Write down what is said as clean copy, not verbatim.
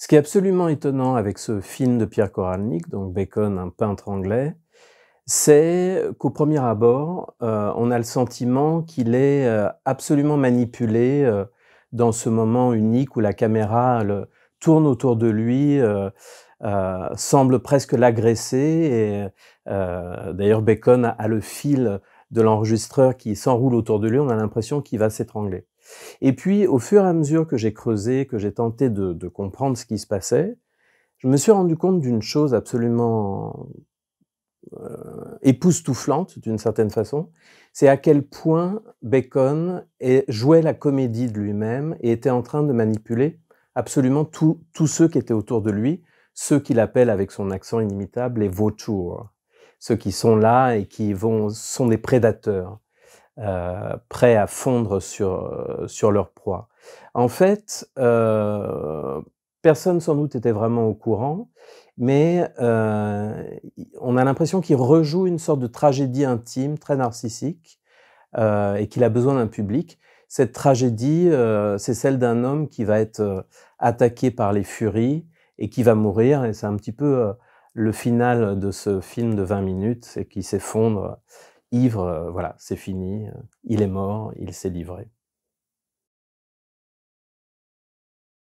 Ce qui est absolument étonnant avec ce film de Pierre Koralnik, donc Bacon, un peintre anglais, c'est qu'au premier abord, on a le sentiment qu'il est, absolument manipulé, dans ce moment unique où la caméra tourne autour de lui, semble presque l'agresser et d'ailleurs Bacon a le fil de l'enregistreur qui s'enroule autour de lui, on a l'impression qu'il va s'étrangler. Et puis, au fur et à mesure que j'ai creusé, que j'ai tenté de comprendre ce qui se passait, je me suis rendu compte d'une chose absolument époustouflante, d'une certaine façon, c'est à quel point Bacon jouait la comédie de lui-même et était en train de manipuler absolument tous ceux qui étaient autour de lui, ceux qu'il appelle avec son accent inimitable les vautours, ceux qui sont là et sont des prédateurs. Prêts à fondre sur leur proie. En fait, personne sans doute était vraiment au courant, mais on a l'impression qu'il rejoue une sorte de tragédie intime, très narcissique, et qu'il a besoin d'un public. Cette tragédie, c'est celle d'un homme qui va être attaqué par les furies et qui va mourir, et c'est un petit peu le final de ce film de 20 minutes, c'est qu'il s'effondre ivre, voilà, c'est fini, il est mort, il s'est livré.